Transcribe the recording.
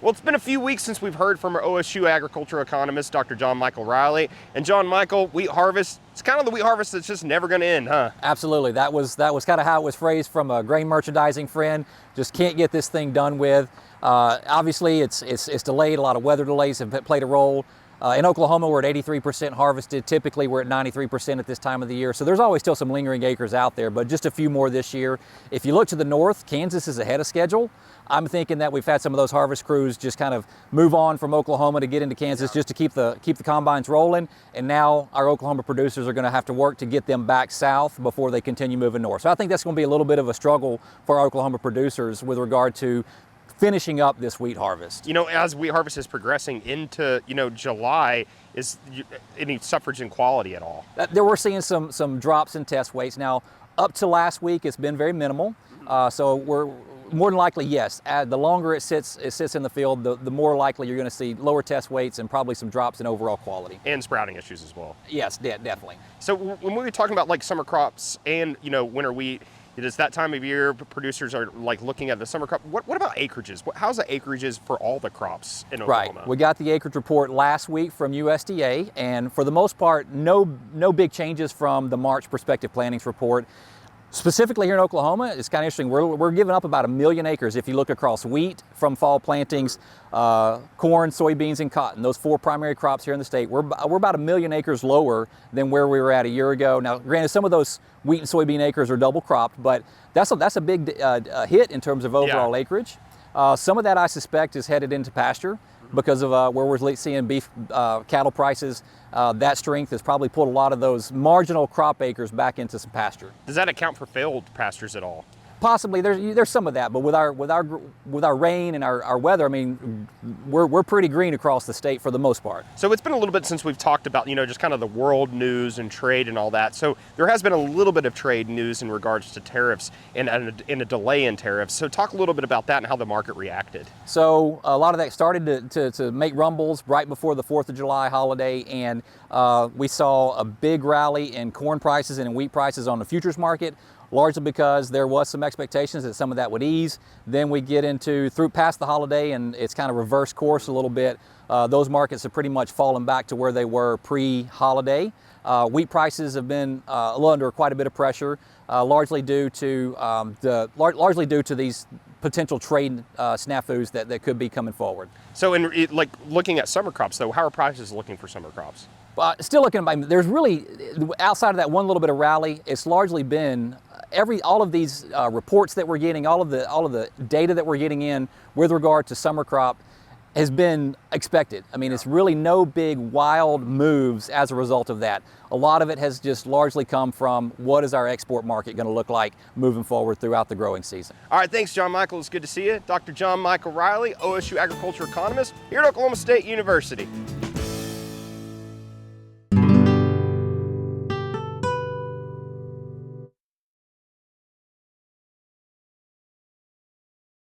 Well, it's been a few weeks since we've heard from our OSU agricultural economist, Dr. John Michael Riley. And John Michael, wheat harvest, it's kind of the wheat harvest that's just never going to end, huh? Absolutely. That was kind of how it was phrased from a grain merchandising friend. Just can't get this thing done with. Obviously, it's delayed. A lot of weather delays have played a role. In Oklahoma, we're at 83% harvested. Typically, we're at 93% at this time of the year. So there's always still some lingering acres out there, but just a few more this year. If you look to the north, Kansas is ahead of schedule. I'm thinking that we've had some of those harvest crews just kind of move on from Oklahoma to get into Kansas just to keep the combines rolling. And now our Oklahoma producers are going to have to work to get them back south before they continue moving north. So I think that's going to be a little bit of a struggle for our Oklahoma producers with regard to finishing up this wheat harvest. You know, as wheat harvest is progressing into, July, is any suffrage in quality at all? There we're seeing some drops in test weights. Now, up to last week, it's been very minimal. So we're more than likely, yes. The longer it sits in the field, the more likely you're going to see lower test weights and probably some drops in overall quality. And sprouting issues as well. Yes, definitely. So when we were talking about like summer crops and, winter wheat, it is that time of year producers are like looking at the summer crop. What about acreages? How's the acreages for all the crops in Oklahoma? Right. We got the acreage report last week from USDA, and for the most part, no big changes from the March prospective plantings report. Specifically here in Oklahoma, it's kind of interesting. We're giving up about 1 million acres if you look across wheat from fall plantings, corn, soybeans, and cotton. Those 4 primary crops here in the state. We're about 1 million acres lower than where we were at a year ago. Now, granted, some of those wheat and soybean acres are double cropped, but that's a big hit in terms of overall acreage. Some of that, I suspect, is headed into pasture because of where we're seeing beef cattle prices. That strength has probably pulled a lot of those marginal crop acres back into some pasture. Does that account for failed pastures at all? Possibly, there's some of that, but with our rain and our weather, I mean, we're pretty green across the state for the most part. So it's been a little bit since we've talked about, just kind of the world news and trade and all that. So there has been a little bit of trade news in regards to tariffs and a delay in tariffs. So talk a little bit about that and how the market reacted. So a lot of that started to make rumbles right before the 4th of July holiday, and we saw a big rally in corn prices and in wheat prices on the futures market, largely because there was some expectations that some of that would ease. Then we get past the holiday and it's kind of reverse course a little bit. Those markets have pretty much fallen back to where they were pre-holiday. Wheat prices have been a little under quite a bit of pressure, largely due to these potential trade snafus that could be coming forward. So looking at summer crops though, how are prices looking for summer crops? Still looking at, there's really, outside of that one little bit of rally, it's largely been all of these reports that we're getting, all of the data that we're getting in with regard to summer crop has been expected. I mean, it's really no big wild moves as a result of that. A lot of it has just largely come from what is our export market going to look like moving forward throughout the growing season. All right, thanks, John Michael. It's good to see you. Dr. John Michael Riley, OSU agriculture economist here at Oklahoma State University.